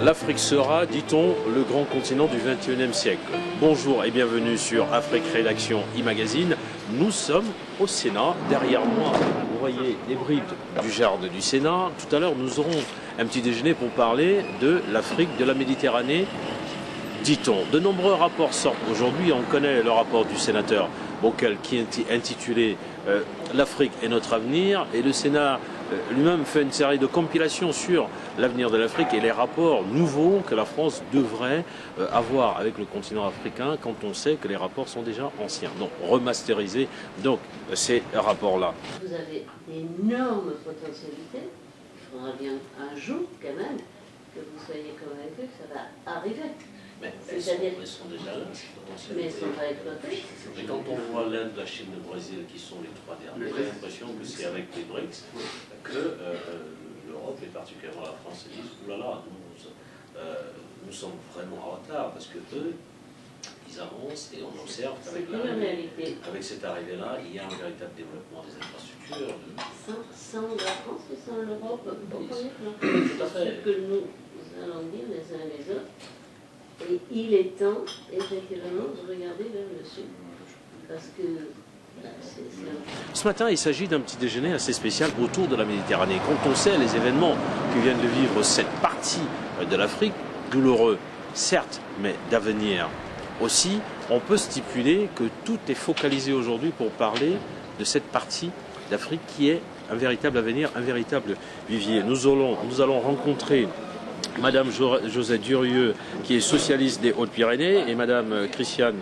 L'Afrique sera, dit-on, le grand continent du XXIe siècle. Bonjour et bienvenue sur Afrique Rédaction e-Magazine. Nous sommes au Sénat. Derrière moi, vous voyez les bribes du jardin du Sénat. Tout à l'heure, nous aurons un petit déjeuner pour parler de l'Afrique, de la Méditerranée, dit-on. De nombreux rapports sortent aujourd'hui. On connaît le rapport du sénateur Bockel qui est intitulé L'Afrique est notre avenir. Et le Sénat lui-même fait une série de compilations sur l'avenir de l'Afrique et les rapports nouveaux que la France devrait avoir avec le continent africain quand on sait que les rapports sont déjà anciens, donc remasterisés, donc ces rapports-là. Vous avez d'énormes potentialités. Il faudra bien un jour quand même que vous soyez convaincus que ça va arriver. Mais elles sont déjà là, ces potentialités. Mais elles ne sont pas exploitées. Mais quand on voit l'Inde, la Chine, le Brésil, qui sont les trois derniers, j'ai l'impression que c'est avec les BRICS que l'Europe, et particulièrement la France, se disent « oulala, nous sommes vraiment en retard » parce que eux, ils avancent et on observe qu'avec cette arrivée-là, il y a un véritable développement des infrastructures. Sans la France et sans l'Europe, au premier plan. Tout à fait. Ce que nous allons dire les uns les autres. Et il est temps, effectivement, de regarder vers le sud. Parce que ce matin, il s'agit d'un petit déjeuner assez spécial autour de la Méditerranée. Quand on sait les événements que viennent de vivre cette partie de l'Afrique, douloureux, certes, mais d'avenir aussi, on peut stipuler que tout est focalisé aujourd'hui pour parler de cette partie d'Afrique qui est un véritable avenir, un véritable vivier. Nous allons rencontrer Madame Josette Durieux, qui est socialiste des Hautes-Pyrénées, et Madame Christiane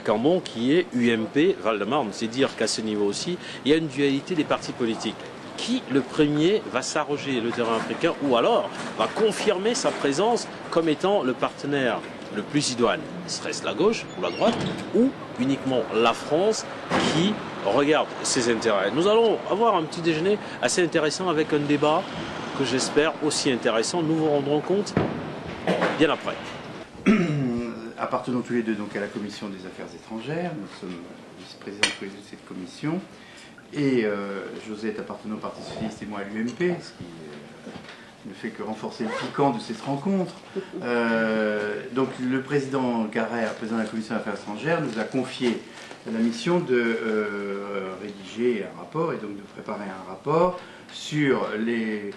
Cambon, qui est UMP Val-de-Marne. C'est dire qu'à ce niveau aussi, il y a une dualité des partis politiques. Qui, le premier, va s'arroger le terrain africain ou alors va confirmer sa présence comme étant le partenaire le plus idoine? Serait-ce la gauche ou la droite ou uniquement la France qui regarde ses intérêts? Nous allons avoir un petit déjeuner assez intéressant avec un débat que j'espère aussi intéressant. Nous vous rendrons compte bien après. Appartenons tous les deux donc à la Commission des Affaires étrangères. Nous sommes vice-présidents tous les deux de cette commission. Et Josette appartenant au Parti Socialiste et moi à l'UMP, ce qui ne fait que renforcer le piquant de cette rencontre. Donc le président Carrère, président de la Commission des Affaires étrangères, nous a confié la mission de rédiger un rapport et donc de préparer un rapport sur les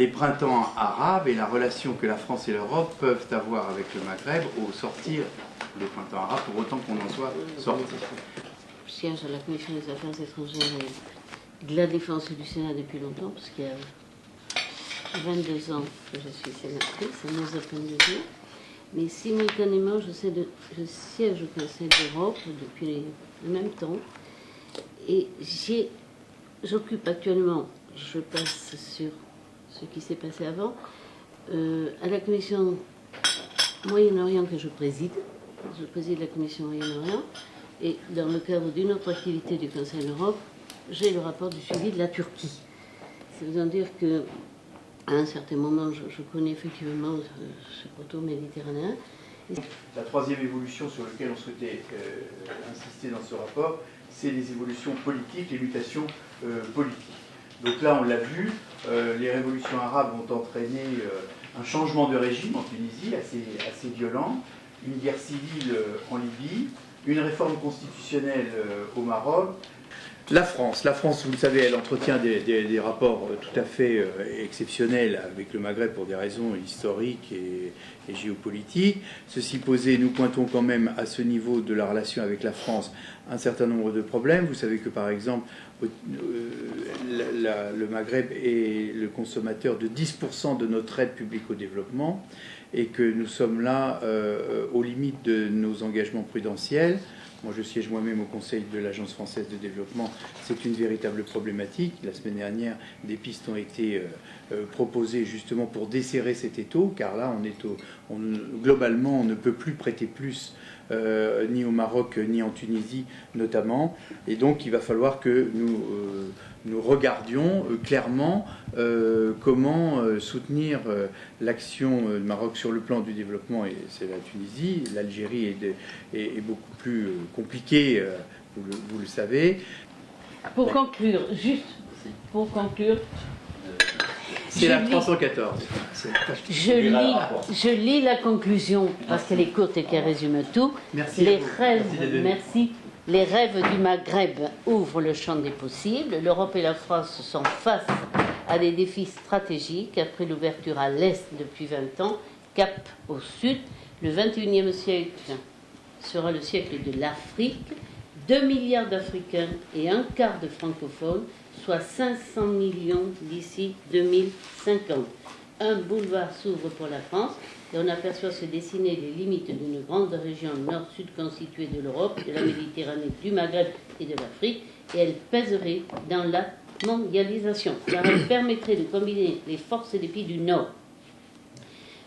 printemps arabes et la relation que la France et l'Europe peuvent avoir avec le Maghreb au sortir des printemps arabes, pour autant qu'on en soit sorti. Je siège à la Commission des Affaires étrangères et de la Défense du Sénat depuis longtemps, parce qu'il y a 22 ans que je suis sénatrice, ça nous a peine de dire. Mais simultanément, je siège au Conseil d'Europe depuis le même temps. Et j'occupe actuellement, je passe sur ce qui s'est passé avant, à la commission Moyen-Orient que je préside. Je préside la commission Moyen-Orient. Et dans le cadre d'une autre activité du Conseil d'Europe, j'ai le rapport du suivi de la Turquie. Ça veut dire qu'à un certain moment, je connais effectivement ce poteau méditerranéen. La troisième évolution sur laquelle on souhaitait insister dans ce rapport, c'est les évolutions politiques, les mutations politiques. Donc là, on l'a vu, les révolutions arabes ont entraîné un changement de régime en Tunisie assez violent, une guerre civile en Libye, une réforme constitutionnelle au Maroc. La France, vous le savez, elle entretient des rapports tout à fait exceptionnels avec le Maghreb pour des raisons historiques et géopolitiques. Ceci posé, nous pointons quand même à ce niveau de la relation avec la France un certain nombre de problèmes. Vous savez que par exemple, le Maghreb est le consommateur de 10% de notre aide publique au développement et que nous sommes là aux limites de nos engagements prudentiels. Moi, je siège moi-même au Conseil de l'Agence française de développement. C'est une véritable problématique. La semaine dernière, des pistes ont été proposées justement pour desserrer cet étau, car là, globalement, on ne peut plus prêter plus ni au Maroc ni en Tunisie notamment. Et donc, il va falloir que nous regardions clairement comment soutenir l'action du Maroc sur le plan du développement, et c'est la Tunisie. L'Algérie est beaucoup plus compliquée, vous le savez. Pour conclure, C'est la 314. Je lis la conclusion parce qu'elle est courte et qu'elle résume tout. Merci. Les rêves du Maghreb ouvrent le champ des possibles. L'Europe et la France sont face à des défis stratégiques après l'ouverture à l'Est depuis 20 ans, cap au Sud. Le 21e siècle sera le siècle de l'Afrique. 2 milliards d'Africains et un quart de francophones, soit 500 millions d'ici 2050. Un boulevard s'ouvre pour la France et on aperçoit se dessiner les limites d'une grande région nord-sud constituée de l'Europe, de la Méditerranée, du Maghreb et de l'Afrique, et elle pèserait dans la mondialisation, car elle permettrait de combiner les forces des pays du Nord.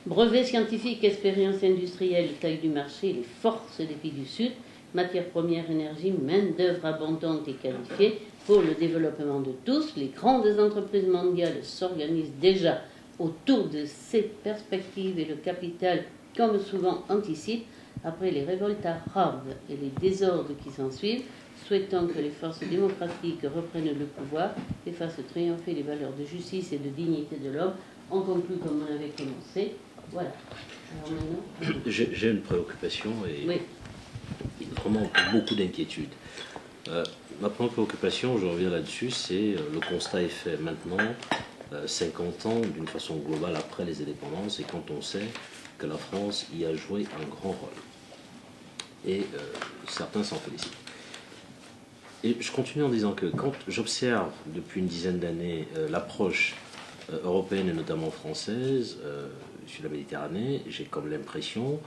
Brevets scientifiques, expériences industrielles, taille du marché, les forces des pays du Sud, matières premières, énergie, main-d'œuvre abondante et qualifiée pour le développement de tous. Les grandes entreprises mondiales s'organisent déjà autour de ces perspectives et le capital, comme souvent, anticipe après les révoltes arabes et les désordres qui s'ensuivent, souhaitant que les forces démocratiques reprennent le pouvoir et fassent triompher les valeurs de justice et de dignité de l'homme. On conclut comme on avait commencé. Voilà. Alors maintenant... J'ai une préoccupation et oui. Vraiment beaucoup d'inquiétude. Ma première préoccupation, je reviens là-dessus, c'est le constat est fait maintenant, 50 ans d'une façon globale après les indépendances, et quand on sait que la France y a joué un grand rôle. Et certains s'en félicitent. Et je continue en disant que quand j'observe depuis une dizaine d'années l'approche européenne et notamment française sur la Méditerranée, j'ai comme l'impression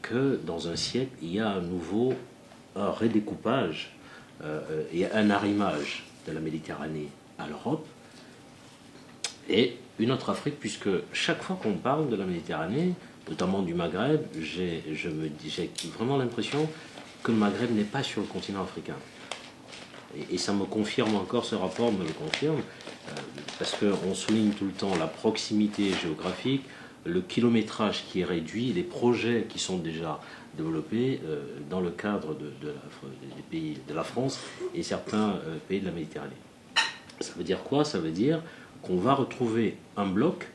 que dans un siècle, il y a à nouveau un redécoupage, il y a un arrimage de la Méditerranée à l'Europe et une autre Afrique, puisque chaque fois qu'on parle de la Méditerranée, notamment du Maghreb, j'ai vraiment l'impression que le Maghreb n'est pas sur le continent africain. Et ça me confirme encore, ce rapport me le confirme, parce qu'on souligne tout le temps la proximité géographique, le kilométrage qui est réduit, les projets qui sont déjà développés dans le cadre des pays de la France et certains pays de la Méditerranée. Ça veut dire quoi? Ça veut dire qu'on va retrouver un bloc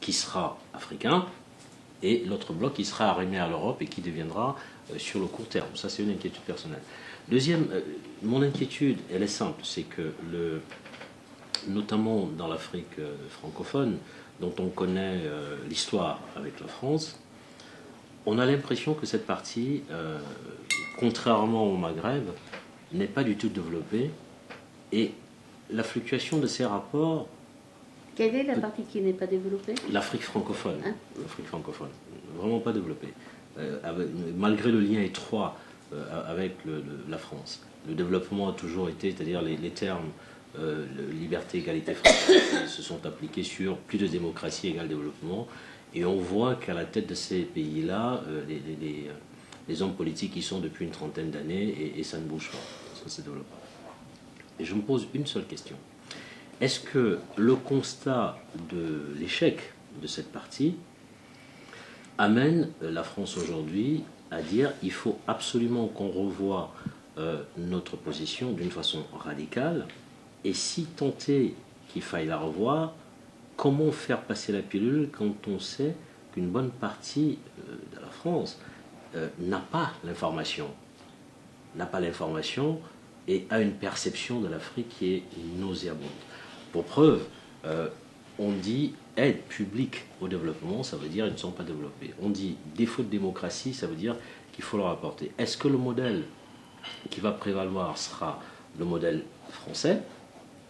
qui sera africain et l'autre bloc qui sera arrimé à l'Europe et qui deviendra sur le court terme. Ça, c'est une inquiétude personnelle. Deuxième, mon inquiétude, elle est simple, c'est que notamment dans l'Afrique francophone, dont on connaît l'histoire avec la France, on a l'impression que cette partie, contrairement au Maghreb, n'est pas du tout développée. Et la fluctuation de ces rapports... Quelle est la partie qui n'est pas développée? L'Afrique francophone. Hein? L'Afrique francophone. Vraiment pas développée. Malgré le lien étroit avec la France. Le développement a toujours été, c'est-à-dire les termes liberté, égalité, fraternité se sont appliqués sur plus de démocratie égale développement. Et on voit qu'à la tête de ces pays-là, les hommes politiques y sont depuis une trentaine d'années et ça ne bouge pas, ça ne se développe pas. Et je me pose une seule question. Est-ce que le constat de l'échec de cette partie amène la France aujourd'hui à dire qu'il faut absolument qu'on revoie notre position d'une façon radicale? Et si tant est qu'il faille la revoir, comment faire passer la pilule quand on sait qu'une bonne partie de la France n'a pas l'information et a une perception de l'Afrique qui est nauséabonde. Pour preuve, on dit aide publique au développement, ça veut dire qu'ils ne sont pas développés. On dit défaut de démocratie, ça veut dire qu'il faut leur apporter. Est-ce que le modèle qui va prévaloir sera le modèle français,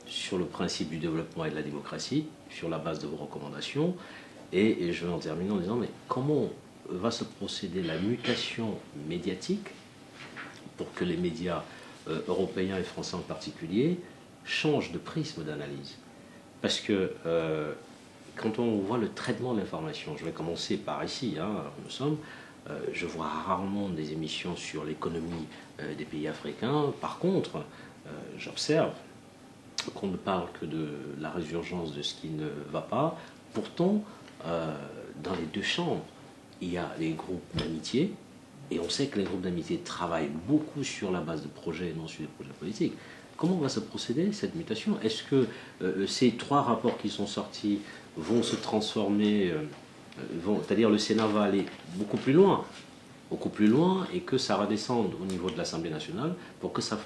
sur le principe du développement et de la démocratie, sur la base de vos recommandations, et je vais en terminer en disant, mais comment va se procéder la mutation médiatique pour que les médias européens et français en particulier changent de prisme d'analyse? Parce que quand on voit le traitement de l'information, je vais commencer par ici, hein, nous sommes, je vois rarement des émissions sur l'économie des pays africains. Par contre, j'observe qu'on ne parle que de la résurgence de ce qui ne va pas. Pourtant, dans les deux chambres, il y a les groupes d'amitié, et on sait que les groupes d'amitié travaillent beaucoup sur la base de projets et non sur des projets politiques. Comment va se procéder cette mutation? Est-ce que ces 3 rapports qui sont sortis vont se transformer, c'est-à-dire le Sénat va aller beaucoup plus loin, et que ça redescende au niveau de l'Assemblée nationale pour que ça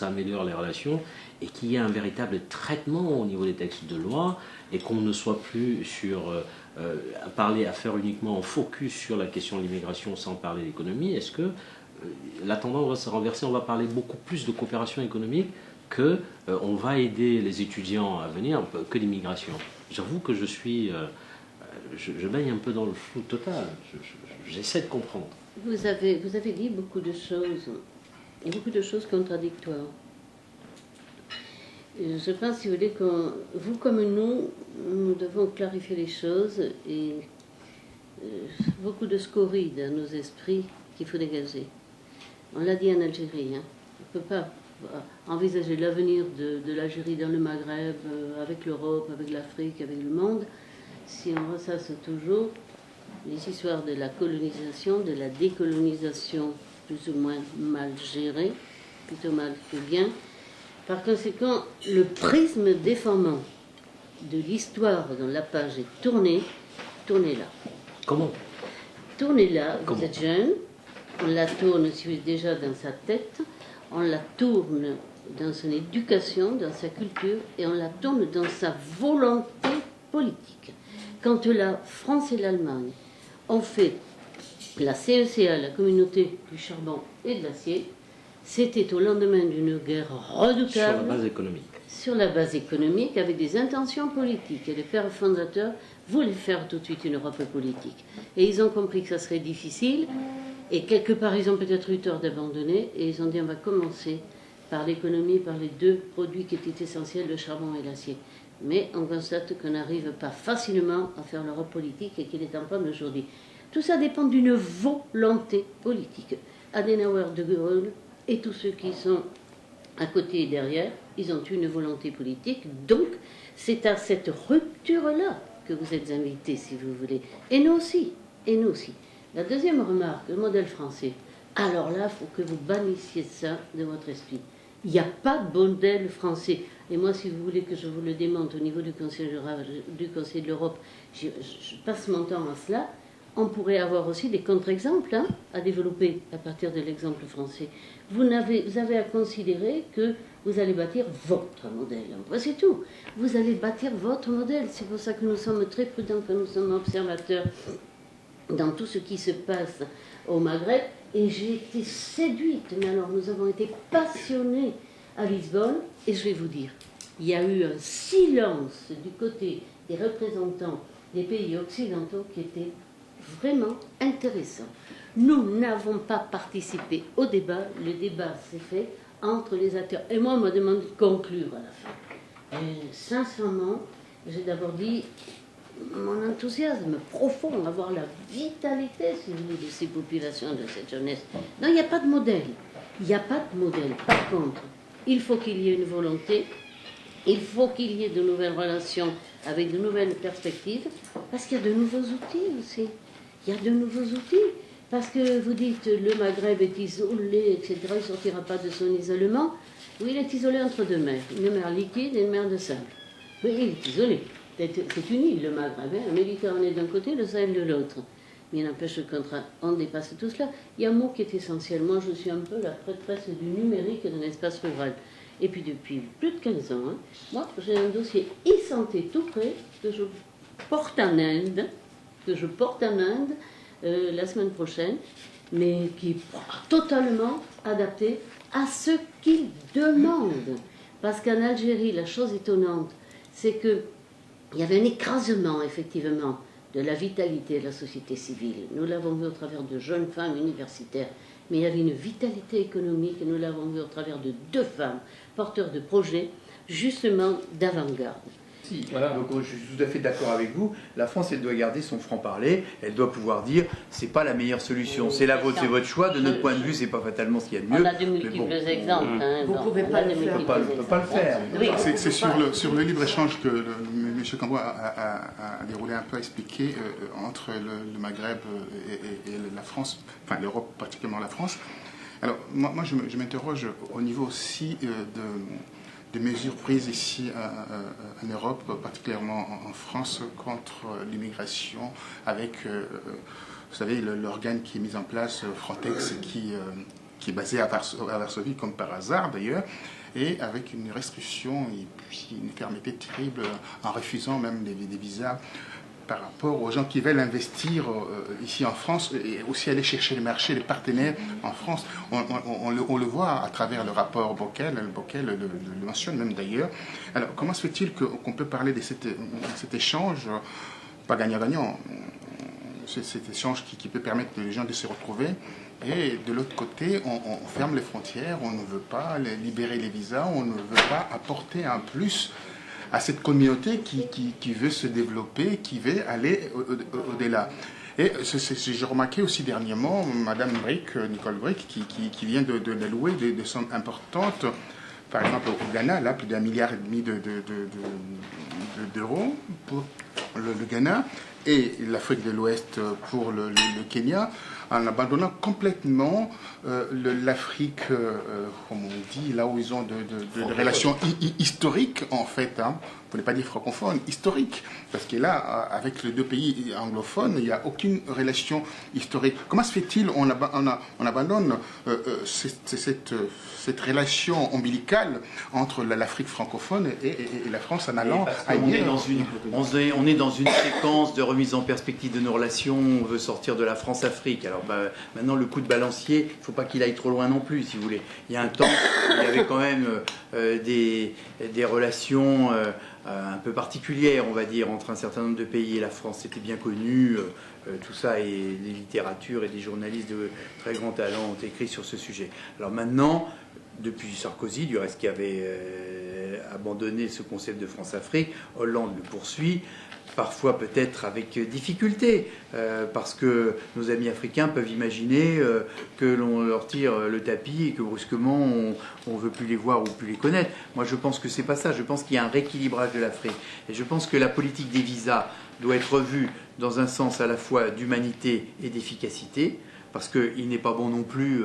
améliore les relations et qu'il y ait un véritable traitement au niveau des textes de loi et qu'on ne soit plus à faire uniquement en focus sur la question de l'immigration sans parler d'économie? Est-ce que la tendance va se renverser? On va parler beaucoup plus de coopération économique que on va aider les étudiants à venir que l'immigration. J'avoue que je baigne un peu dans le flou total. J'essaie de comprendre. Vous avez dit beaucoup de choses contradictoires. Je pense, si vous voulez, que vous comme nous devons clarifier les choses et beaucoup de scories dans nos esprits qu'il faut dégager. On l'a dit en Algérie, hein. On ne peut pas envisager l'avenir de l'Algérie dans le Maghreb, avec l'Europe, avec l'Afrique, avec le monde, si on ressasse toujours les histoires de la colonisation, de la décolonisation plus ou moins mal gérée, plutôt mal que bien. Par conséquent, le prisme déformant de l'histoire dont la page est tournée là. Comment? Tournez là, vous êtes jeune, on la tourne si vous êtes déjà dans sa tête, on la tourne dans son éducation, dans sa culture, et on la tourne dans sa volonté politique. Quand la France et l'Allemagne ont fait la CECA, la communauté du charbon et de l'acier, c'était au lendemain d'une guerre redoutable. Sur la base économique. Sur la base économique, avec des intentions politiques. Et les pères fondateurs voulaient faire tout de suite une Europe politique. Et ils ont compris que ça serait difficile. Et quelque part, ils ont peut-être eu tort d'abandonner. Et ils ont dit, on va commencer par l'économie, par les 2 produits qui étaient essentiels, le charbon et l'acier. Mais on constate qu'on n'arrive pas facilement à faire l'Europe politique et qu'il est en panne aujourd'hui. Tout ça dépend d'une volonté politique. Adenauer, De Gaulle et tous ceux qui sont à côté et derrière, ils ont une volonté politique. Donc, c'est à cette rupture-là que vous êtes invités, si vous voulez. Et nous aussi. Et nous aussi. La deuxième remarque, le modèle français. Alors là, il faut que vous bannissiez ça de votre esprit. Il n'y a pas de modèle français. Et moi, si vous voulez que je vous le démonte au niveau du Conseil de l'Europe, je passe mon temps à cela. On pourrait avoir aussi des contre-exemples à développer à partir de l'exemple français. Vous avez à considérer que vous allez bâtir votre modèle. C'est tout. Vous allez bâtir votre modèle. C'est pour ça que nous sommes très prudents, que nous sommes observateurs dans tout ce qui se passe au Maghreb. Et j'ai été séduite. Mais alors, nous avons été passionnés à Lisbonne. Et je vais vous dire, il y a eu un silence du côté des représentants des pays occidentaux qui était vraiment intéressant. Nous n'avons pas participé au débat. Le débat s'est fait entre les acteurs. Et moi, on m'a demandé de conclure à la fin. Et sincèrement, j'ai d'abord dit mon enthousiasme profond, avoir la vitalité, si vous voulez, de ces populations, de cette jeunesse. Non, il n'y a pas de modèle. Il n'y a pas de modèle. Par contre, il faut qu'il y ait une volonté. Il faut qu'il y ait de nouvelles relations avec de nouvelles perspectives, parce qu'il y a de nouveaux outils aussi. Il y a de nouveaux outils. Parce que vous dites le Maghreb est isolé, etc., il ne sortira pas de son isolement. Oui, il est isolé entre 2 mers, une mer liquide et une mer de sable. Oui, il est isolé. C'est une île, le Maghreb, hein, le Méditerranée d'un côté, le Sahel de l'autre. Mais il n'empêche qu'on dépasse tout cela. Il y a un mot qui est essentiel. Moi, je suis un peu la prêtresse du numérique dans l'espace rural. Et puis depuis plus de 15 ans, moi, j'ai un dossier e-santé tout prêt que je porte en Inde, la semaine prochaine, mais qui est totalement adapté à ce qu'ils demandent. Parce qu'en Algérie, la chose étonnante, c'est qu'il y avait un écrasement, effectivement, de la vitalité de la société civile. Nous l'avons vu au travers de jeunes femmes universitaires, mais il y avait une vitalité économique, et nous l'avons vu au travers de 2 femmes porteurs de projets, justement d'avant-garde. Si, voilà. Donc je suis tout à fait d'accord avec vous. La France, elle doit garder son franc-parler. Elle doit pouvoir dire, c'est pas la meilleure solution. C'est la vôtre, c'est votre choix. De notre point de vue, c'est pas fatalement ce qu'il y a de mieux. On a de multiples exemples. Hein, vous ne pouvez pas le faire. On peut pas le faire. Oui. C'est sur le libre-échange que M. Cambon a déroulé un peu, expliqué entre le Maghreb et la France, enfin l'Europe, particulièrement la France. Alors, moi je m'interroge au niveau aussi de mesures prises ici en Europe, particulièrement en France, contre l'immigration, avec, vous savez, l'organe qui est mis en place, Frontex, qui est basé à Varsovie, comme par hasard d'ailleurs, et avec une restriction et puis une fermeté terrible en refusant même des visas par rapport aux gens qui veulent investir ici en France et aussi aller chercher les marchés, les partenaires en France. On le voit à travers le rapport Bockel le mentionne même d'ailleurs. Alors comment se fait-il qu'on peut parler de cet échange, pas gagnant-gagnant, cet échange qui peut permettre aux gens de se retrouver, et de l'autre côté, on ferme les frontières, on ne veut pas libérer les visas, on ne veut pas apporter un plus à cette communauté qui veut se développer, qui veut aller au-delà. Et j'ai remarqué aussi dernièrement Madame Nicole Bricq, qui vient d'allouer des sommes importantes, par exemple au Ghana, là, plus d'1,5 milliard d'euros pour le Ghana, et l'Afrique de l'Ouest pour le Kenya, en abandonnant complètement l'Afrique, comme on dit, là où ils ont de relations historiques, en fait, hein, pour ne pas dire francophone, historique, parce que là, avec les deux pays anglophones, il n'y a aucune relation historique. Comment se fait-il on abandonne cette relation ombilicale entre l'Afrique francophone et la France en allant ailleurs? On est dans une séquence de remise en perspective de nos relations, on veut sortir de la France-Afrique. Alors maintenant, le coup de balancier, il ne faut pas qu'il aille trop loin non plus, si vous voulez. Il y a un temps, il y avait quand même des relations un peu particulière, on va dire, entre un certain nombre de pays et la France. C'était bien connu, tout ça, et les littératures et des journalistes de très grand talent ont écrit sur ce sujet. Alors maintenant, depuis Sarkozy, du reste, qui avait abandonné ce concept de France-Afrique, Hollande le poursuit, parfois peut-être avec difficulté, parce que nos amis africains peuvent imaginer que l'on leur tire le tapis et que brusquement on ne veut plus les voir ou plus les connaître. Moi je pense que c'est pas ça, je pense qu'il y a un rééquilibrage de l'Afrique. Et je pense que la politique des visas doit être revue dans un sens à la fois d'humanité et d'efficacité, parce qu'il n'est pas bon non plus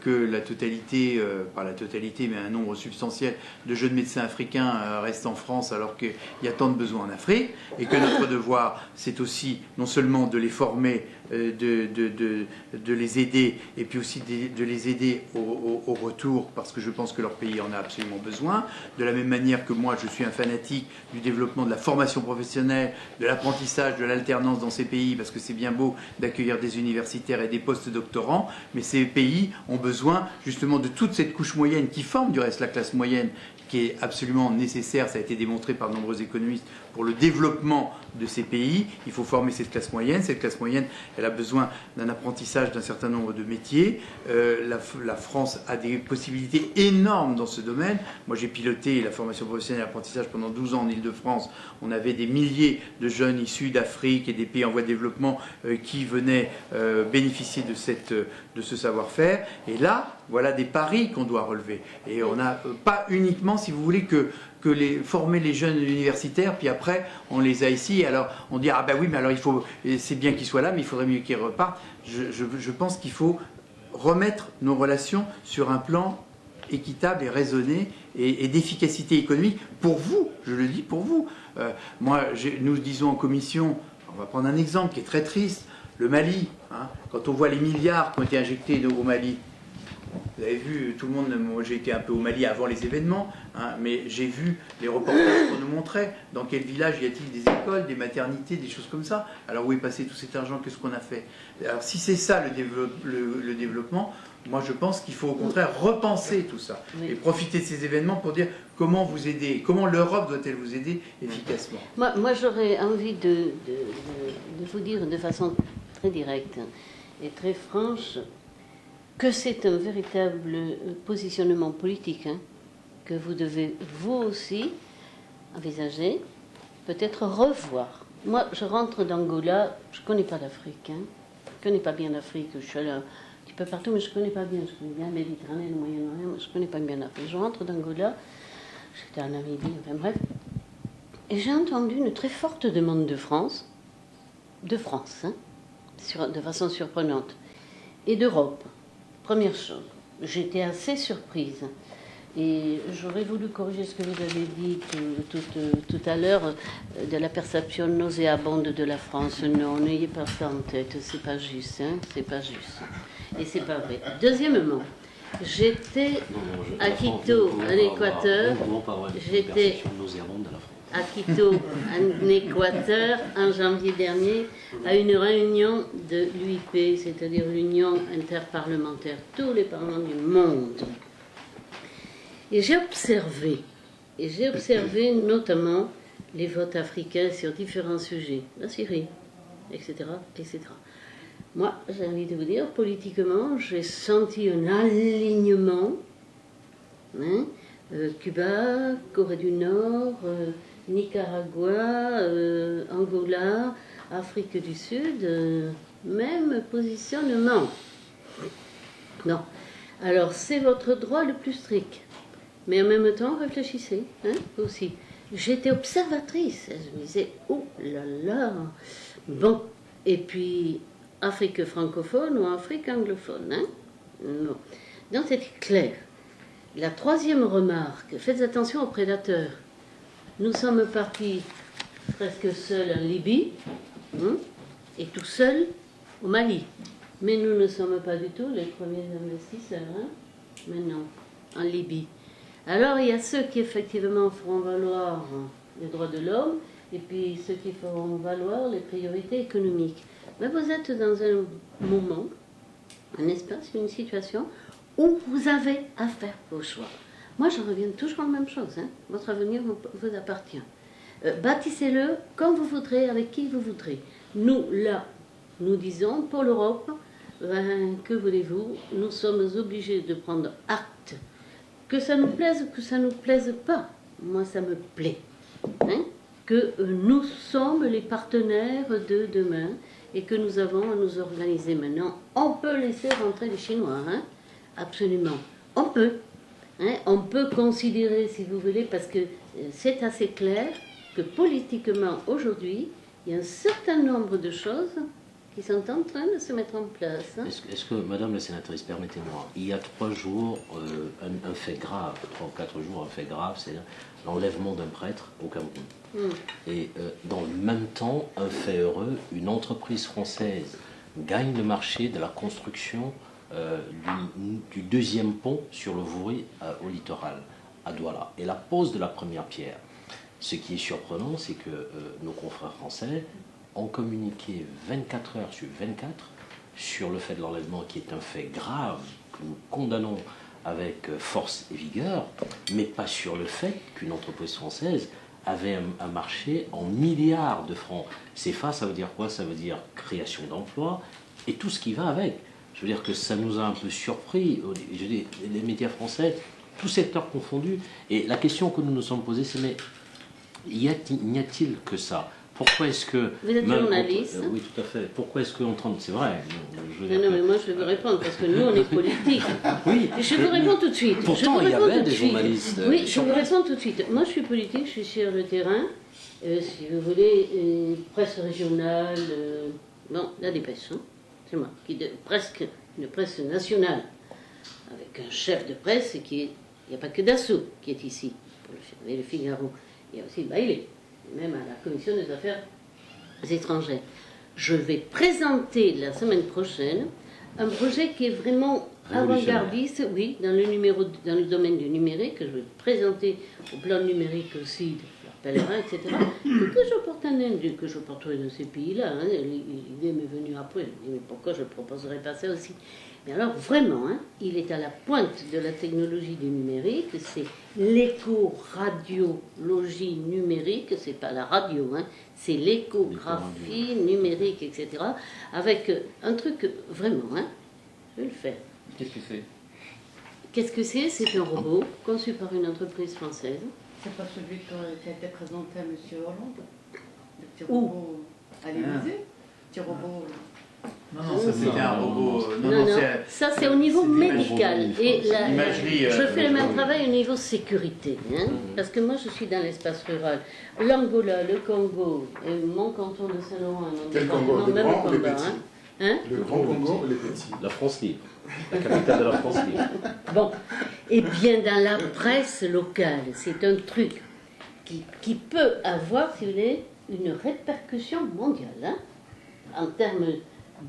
que la totalité, pas la totalité, mais un nombre substantiel de jeunes médecins africains restent en France alors qu'il y a tant de besoins en Afrique, et que notre devoir, c'est aussi non seulement de les former, de les aider, et puis aussi de les aider au retour, parce que je pense que leur pays en a absolument besoin. De la même manière que moi, je suis un fanatique du développement de la formation professionnelle, de l'apprentissage, de l'alternance dans ces pays, parce que c'est bien beau d'accueillir des universitaires et des post-doctorants, mais ces pays ont besoin justement de toute cette couche moyenne qui forme du reste la classe moyenne, qui est absolument nécessaire, ça a été démontré par de nombreux économistes, pour le développement de ces pays. Il faut former cette classe moyenne. Cette classe moyenne, elle a besoin d'un apprentissage d'un certain nombre de métiers. La France a des possibilités énormes dans ce domaine. Moi, j'ai piloté la formation professionnelle et l'apprentissage pendant 12 ans en Île-de-France. On avait des milliers de jeunes issus d'Afrique et des pays en voie de développement qui venaient bénéficier de ce savoir-faire. Et là, voilà des paris qu'on doit relever. Et on n'a pas uniquement, si vous voulez, que former les jeunes universitaires, puis après on les a ici, alors on dit ah ben oui, mais alors c'est bien qu'ils soient là, mais il faudrait mieux qu'ils repartent. Je pense qu'il faut remettre nos relations sur un plan équitable et raisonné et d'efficacité économique pour vous, je le dis pour vous. Nous disons en commission, on va prendre un exemple qui est très triste, le Mali, hein, quand on voit les milliards qui ont été injectés au Mali. Vous avez vu, tout le monde, moi j'ai été un peu au Mali avant les événements, hein, mais j'ai vu les reportages qu'on nous montrait. Dans quel village y a-t-il des écoles, des maternités, des choses comme ça? Alors où est passé tout cet argent? Qu'est-ce qu'on a fait? Alors si c'est ça le développement, moi je pense qu'il faut au contraire repenser tout ça, oui, et profiter de ces événements pour dire comment vous aider, comment l'Europe doit-elle vous aider efficacement. Moi j'aurais envie de vous dire de façon très directe et très franche que c'est un véritable positionnement politique, hein, que vous devez vous aussi envisager, peut-être revoir. Moi, je rentre d'Angola, je ne connais pas l'Afrique, hein, je ne connais pas bien l'Afrique, je suis allée un petit peu partout, mais je ne connais pas bien, je connais bien la Méditerranée, le Moyen-Orient, mais je ne connais pas bien l'Afrique. Je rentre d'Angola, j'étais en Namibie, enfin bref, et j'ai entendu une très forte demande de France, hein, de façon surprenante, et d'Europe. Première chose. j'étais assez surprise. Et j'aurais voulu corriger ce que vous avez dit tout à l'heure de la perception nauséabonde de la France. Non, n'ayez pas ça en tête, c'est pas juste, hein, c'est pas juste. Et c'est pas vrai. Deuxièmement, j'étais à Quito, en Équateur. J'étais à Quito, en Équateur, en janvier dernier, à une réunion de l'UIP, c'est-à-dire l'Union interparlementaire, tous les parlements du monde. Et j'ai observé notamment les votes africains sur différents sujets, la Syrie, etc., etc. Moi, j'ai envie de vous dire, politiquement, j'ai senti un alignement. Hein, Cuba, Corée du Nord, Nicaragua, Angola, Afrique du Sud, même positionnement. Non. Alors, c'est votre droit le plus strict. Mais en même temps, réfléchissez, hein, aussi. J'étais observatrice. Je me disais, oh là là. Bon, et puis, Afrique francophone ou Afrique anglophone, hein? Non. Donc, c'était clair. La troisième remarque, faites attention aux prédateurs. Nous sommes partis presque seuls en Libye, hein, et tout seuls au Mali. Mais nous ne sommes pas du tout les premiers investisseurs, hein? Mais non, en Libye. Alors, il y a ceux qui, effectivement, feront valoir les droits de l'homme, et puis ceux qui feront valoir les priorités économiques. Mais vous êtes dans un moment, un espace, une situation où vous avez à faire vos choix. Moi, je reviens toujours à la même chose. Hein. Votre avenir vous appartient. Bâtissez-le quand vous voudrez, avec qui vous voudrez. Nous, là, nous disons, pour l'Europe, que voulez-vous, nous sommes obligés de prendre acte. Que ça nous plaise ou que ça ne nous plaise pas, moi ça me plaît, hein, que nous sommes les partenaires de demain et que nous avons à nous organiser maintenant. On peut laisser rentrer les Chinois, hein, absolument, on peut. Hein, on peut considérer, si vous voulez, parce que c'est assez clair que politiquement aujourd'hui, il y a un certain nombre de choses qui sont en train de se mettre en place. Hein. Est-ce que, Madame la sénatrice, permettez-moi, il y a 3 jours, un fait grave, 3 ou 4 jours, un fait grave, c'est l'enlèvement d'un prêtre au Cameroun. Et dans le même temps, un fait heureux, une entreprise française gagne le marché de la construction du 2e pont sur le Vouri au littoral, à Douala, et la pose de la première pierre. Ce qui est surprenant, c'est que nos confrères français ont communiqué 24 heures sur 24 sur le fait de l'enlèvement, qui est un fait grave, que nous condamnons avec force et vigueur, mais pas sur le fait qu'une entreprise française avait un marché en milliards de francs CFA. Ça veut dire quoi? Ça veut dire création d'emplois et tout ce qui va avec. Je veux dire que ça nous a un peu surpris, je dis, les médias français, tous secteurs confondus. Et la question que nous nous sommes posée, c'est mais n'y a-t-il que ça? Pourquoi est-ce que... Vous êtes journaliste? Oui, tout à fait. Pourquoi est-ce qu'on train... C'est vrai. Non, mais moi je vais vous répondre, parce que nous on est politique. Oui. Je vous réponds tout de suite. Pourtant, il y avait des journalistes. Oui, je vous réponds tout de suite. Moi je suis politique, je suis sur le terrain. Si vous voulez, presse régionale, bon, la dépêche, hein, c'est moi, presque une presse nationale, avec un chef de presse qui est... Il n'y a pas que Dassault qui est ici, pour le Figaro. Il y a aussi Bailey, même à la Commission des Affaires étrangères. Je vais présenter la semaine prochaine un projet qui est vraiment avant-gardiste, oui, dans le domaine du numérique, que je vais présenter au plan numérique aussi, de leur pèlerin, etc. Et que je porte en Inde, que je porterai dans ces pays-là. Hein. L'idée m'est venue après. Je me dis, mais pourquoi je ne proposerais pas ça aussi? Mais alors, vraiment, hein, il est à la pointe de la technologie du numérique. C'est l'écho-radiologie numérique. C'est pas la radio, hein, c'est l'échographie numérique, etc. Avec un truc, vraiment, hein, je vais le faire. Qu'est-ce que c'est? Qu'est-ce que c'est? C'est un robot conçu par une entreprise française. C'est pas celui qui a été présenté à M. Hollande? Le petit robot à l'Élysée? Petit robot... Non, ça c'était un robot. Non, ça c'est au niveau médical. Et je fais le même travail au niveau sécurité. Hein, parce que moi je suis dans l'espace rural. L'Angola, le Congo, et mon canton de Saint-Laurent, Quel Congo? même combat. Hein. Hein? Le Grand Congo ou les petits? La France libre. La capitale de la France libre. Bon. Eh bien, dans la presse locale, c'est un truc qui peut avoir, si vous voulez, une répercussion mondiale. Hein? En termes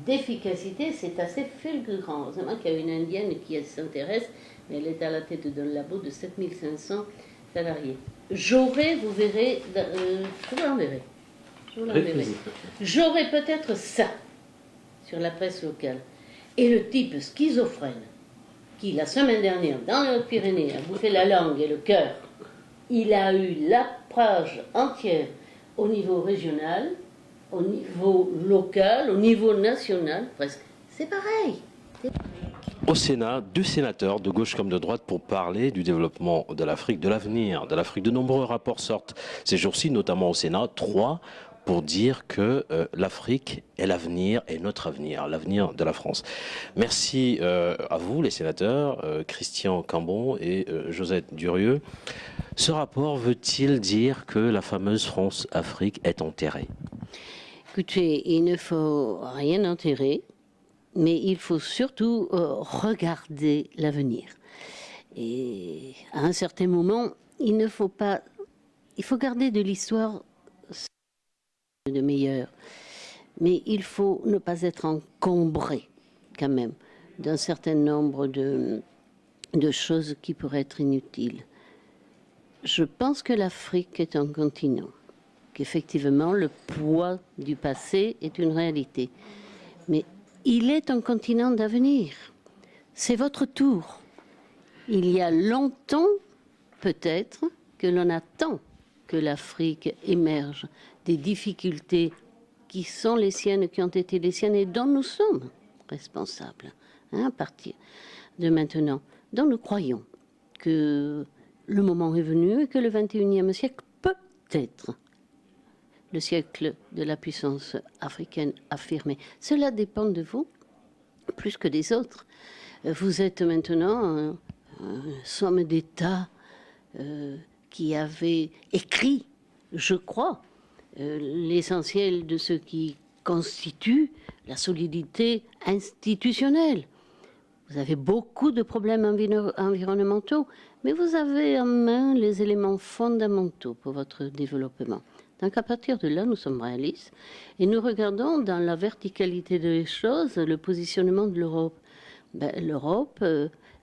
d'efficacité, c'est assez fulgurant. Heureusement qu'il y a une Indienne qui s'intéresse, mais elle est à la tête d'un labo de 7500 salariés. J'aurais, vous verrez, je vous l'enverrai. J'aurais peut-être ça sur la presse locale. Et le type schizophrène qui, la semaine dernière, dans les Hautes-Pyrénées, a bouffé la langue et le cœur, il a eu la page entière au niveau régional, au niveau local, au niveau national, presque. C'est pareil. Au Sénat, 2 sénateurs de gauche comme de droite pour parler du développement de l'Afrique, de l'avenir de l'Afrique. De nombreux rapports sortent ces jours-ci, notamment au Sénat, 3 pour dire que l'Afrique est l'avenir, est notre avenir, l'avenir de la France. Merci à vous, les sénateurs, Christian Cambon et Josette Durieux. Ce rapport veut-il dire que la fameuse France-Afrique est enterrée? Écoutez, il ne faut rien enterrer, mais il faut surtout regarder l'avenir. Et à un certain moment, il faut garder de l'histoire de meilleur, mais il faut ne pas être encombré quand même d'un certain nombre de choses qui pourraient être inutiles. Je pense que l'Afrique est un continent, qu'effectivement le poids du passé est une réalité, mais il est un continent d'avenir. C'est votre tour. Il y a longtemps, peut-être, que l'on attend que l'Afrique émerge des difficultés qui sont les siennes, qui ont été les siennes et dont nous sommes responsables, à partir de maintenant, dont nous croyons que le moment est venu et que le 21e siècle peut être le siècle de la puissance africaine affirmée. Cela dépend de vous, plus que des autres. Vous êtes maintenant un somme d'État qui avait écrit, je crois, l'essentiel de ce qui constitue la solidité institutionnelle. Vous avez beaucoup de problèmes environnementaux, mais vous avez en main les éléments fondamentaux pour votre développement. Donc à partir de là, nous sommes réalistes et nous regardons dans la verticalité des choses le positionnement de l'Europe. L'Europe,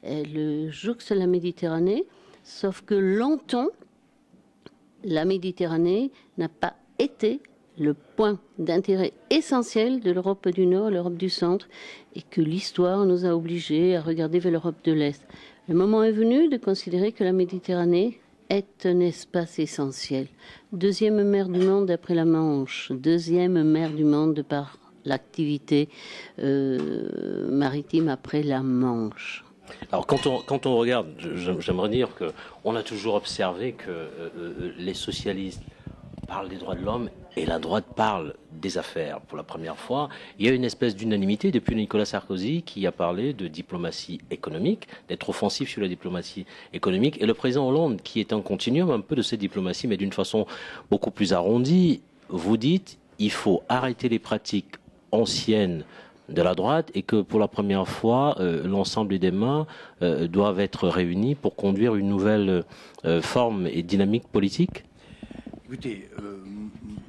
elle jouxte la Méditerranée, sauf que longtemps, la Méditerranée n'a pas été le point d'intérêt essentiel de l'Europe du Nord et l'Europe du Centre, et que l'histoire nous a obligés à regarder vers l'Europe de l'Est. Le moment est venu de considérer que la Méditerranée est un espace essentiel. Deuxième mer du monde après la Manche, deuxième mer du monde par l'activité maritime après la Manche. Alors quand on regarde, j'aimerais dire qu'on a toujours observé que les socialistes parlent des droits de l'homme et la droite parle des affaires. Pour la première fois, il y a une espèce d'unanimité depuis Nicolas Sarkozy qui a parlé de diplomatie économique, d'être offensif sur la diplomatie économique, et le président Hollande qui est un continuum un peu de cette diplomatie mais d'une façon beaucoup plus arrondie. Vous dites il faut arrêter les pratiques anciennes de la droite et que pour la première fois, l'ensemble des mains doivent être réunis pour conduire une nouvelle forme et dynamique politique? Écoutez,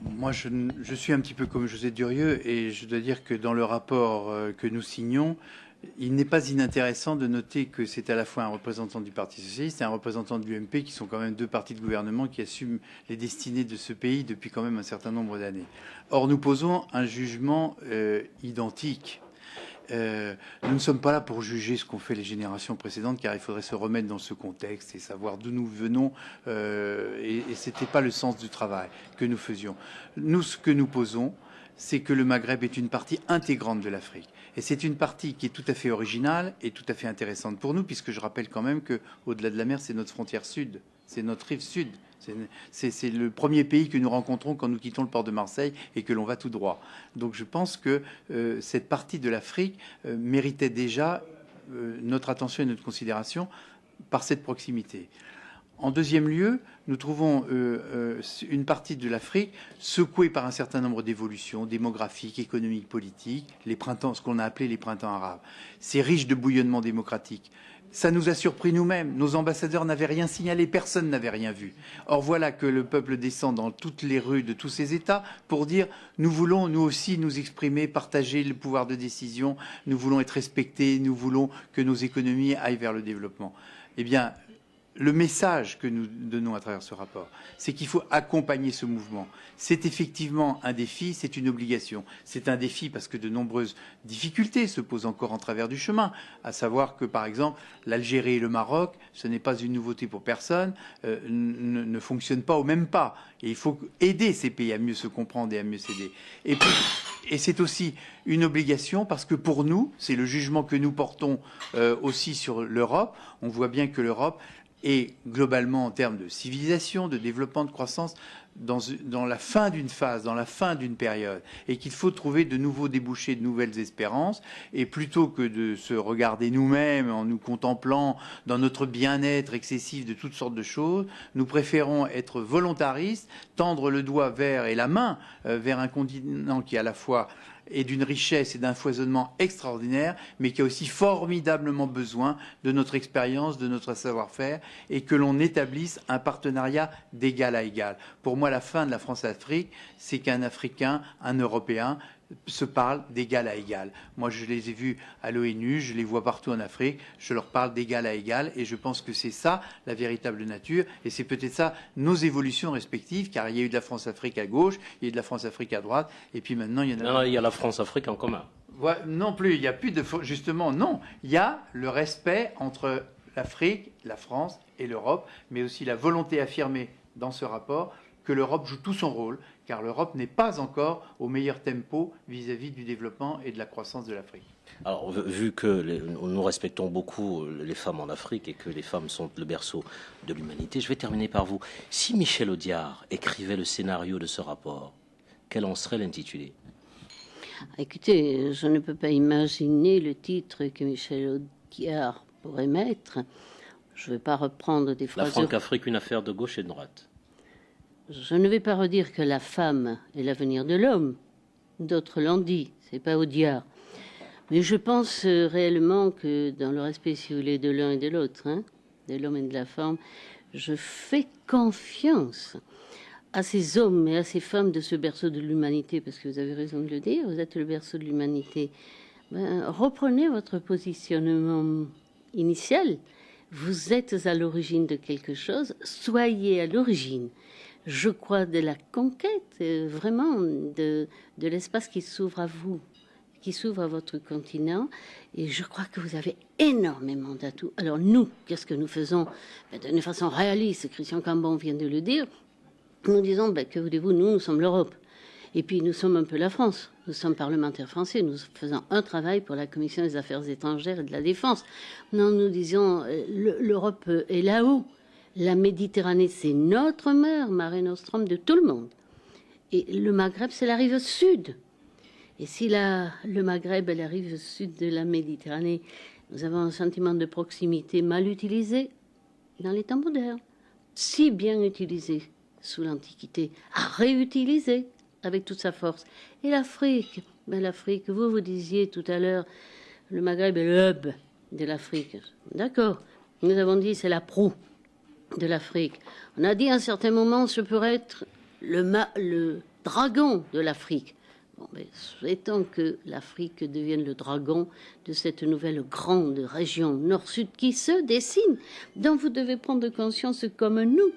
moi je suis un petit peu comme Josette Durieux et je dois dire que dans le rapport que nous signons, il n'est pas inintéressant de noter que c'est à la fois un représentant du Parti socialiste et un représentant de l'UMP qui sont quand même 2 partis de gouvernement qui assument les destinées de ce pays depuis quand même un certain nombre d'années. Or, nous posons un jugement identique. Nous ne sommes pas là pour juger ce qu'ont fait les générations précédentes, car il faudrait se remettre dans ce contexte et savoir d'où nous venons. Et c'était pas le sens du travail que nous faisions. Nous, ce que nous posons, c'est que le Maghreb est une partie intégrante de l'Afrique. Et c'est une partie qui est tout à fait originale et tout à fait intéressante pour nous, puisque je rappelle quand même qu'au-delà de la mer, c'est notre frontière sud, c'est notre rive sud. C'est le premier pays que nous rencontrons quand nous quittons le port de Marseille et que l'on va tout droit. Donc je pense que cette partie de l'Afrique méritait déjà notre attention et notre considération par cette proximité. En deuxième lieu, nous trouvons une partie de l'Afrique secouée par un certain nombre d'évolutions démographiques, économiques, politiques, les printemps, ce qu'on a appelé les printemps arabes. C'est riche de bouillonnement démocratique. Ça nous a surpris nous-mêmes. Nos ambassadeurs n'avaient rien signalé, personne n'avait rien vu. Or voilà que le peuple descend dans toutes les rues de tous ces États pour dire nous voulons nous aussi nous exprimer, partager le pouvoir de décision, nous voulons être respectés, nous voulons que nos économies aillent vers le développement. Eh bien, le message que nous donnons à travers ce rapport, c'est qu'il faut accompagner ce mouvement. C'est effectivement un défi, c'est une obligation. C'est un défi parce que de nombreuses difficultés se posent encore en travers du chemin, à savoir que, par exemple, l'Algérie et le Maroc, ce n'est pas une nouveauté pour personne, ne fonctionnent pas au même pas. Et il faut aider ces pays à mieux se comprendre et à mieux s'aider. Et c'est aussi une obligation parce que pour nous, c'est le jugement que nous portons aussi sur l'Europe. On voit bien que l'Europe est globalement en termes de civilisation, de développement, de croissance, dans la fin d'une phase, dans la fin d'une période, et qu'il faut trouver de nouveaux débouchés, de nouvelles espérances, et plutôt que de se regarder nous-mêmes en nous contemplant dans notre bien-être excessif de toutes sortes de choses, nous préférons être volontaristes, tendre le doigt vers et la main vers un continent qui à la fois est d'une richesse et d'un foisonnement extraordinaire, mais qui a aussi formidablement besoin de notre expérience, de notre savoir-faire, et que l'on établisse un partenariat d'égal à égal. Pour moi, la fin de la France-Afrique, c'est qu'un Africain, un Européen, se parlent d'égal à égal. Moi, je les ai vus à l'ONU, je les vois partout en Afrique, je leur parle d'égal à égal, et je pense que c'est ça, la véritable nature, et c'est peut-être ça, nos évolutions respectives, car il y a eu de la France-Afrique à gauche, il y a eu de la France-Afrique à droite, et puis maintenant, il y en a... Non, il y a la France-Afrique en commun. Ouais, non plus, il n'y a plus de... Justement, non. Il y a le respect entre l'Afrique, la France et l'Europe, mais aussi la volonté affirmée dans ce rapport que l'Europe joue tout son rôle, car l'Europe n'est pas encore au meilleur tempo vis-à-vis du développement et de la croissance de l'Afrique. Alors, vu que nous respectons beaucoup les femmes en Afrique et que les femmes sont le berceau de l'humanité, je vais terminer par vous. Si Michel Audiard écrivait le scénario de ce rapport, quel en serait l'intitulé ? Écoutez, je ne peux pas imaginer le titre que Michel Audiard pourrait mettre. Je ne vais pas reprendre des phrases... La Franc-Afrique, une affaire de gauche et de droite. Je ne vais pas redire que la femme est l'avenir de l'homme. D'autres l'ont dit, c'est pas Audiard. Mais je pense réellement que dans le respect, si vous voulez, de l'un et de l'autre, de l'homme et de la femme, je fais confiance à ces hommes et à ces femmes de ce berceau de l'humanité, parce que vous avez raison de le dire, vous êtes le berceau de l'humanité. Reprenez votre positionnement initial. Vous êtes à l'origine de quelque chose, soyez à l'origine. Je crois de la conquête, vraiment, de l'espace qui s'ouvre à vous, qui s'ouvre à votre continent. Et je crois que vous avez énormément d'atouts. Alors nous, qu'est-ce que nous faisons ? D'une façon réaliste, Christian Cambon vient de le dire, nous disons, que voulez-vous, nous sommes l'Europe. Et puis nous sommes un peu la France. Nous sommes parlementaires français. Nous faisons un travail pour la Commission des Affaires étrangères et de la Défense. Non, nous disons, l'Europe est là-haut. La Méditerranée, c'est notre mer, Mare Nostrum de tout le monde. Et le Maghreb, c'est la rive sud. Et si le Maghreb est la rive sud de la Méditerranée, nous avons un sentiment de proximité mal utilisé dans les temps modernes, si bien utilisé sous l'Antiquité, à réutiliser avec toute sa force. Et l'Afrique, l'Afrique, vous disiez tout à l'heure, le Maghreb est le hub de l'Afrique. D'accord, nous avons dit c'est la proue de l'Afrique. On a dit à un certain moment, ce pourrait être le dragon de l'Afrique. Bon, souhaitons que l'Afrique devienne le dragon de cette nouvelle grande région nord-sud qui se dessine, dont vous devez prendre conscience comme nous.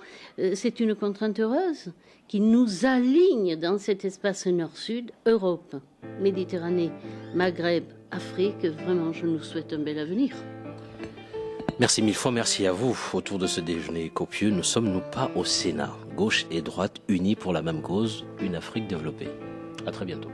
C'est une contrainte heureuse qui nous aligne dans cet espace nord-sud, Europe, Méditerranée, Maghreb, Afrique. Vraiment, je nous souhaite un bel avenir. Merci mille fois, merci à vous. Autour de ce déjeuner copieux, nous sommes, nous, pas au Sénat. Gauche et droite unis pour la même cause, une Afrique développée. À très bientôt.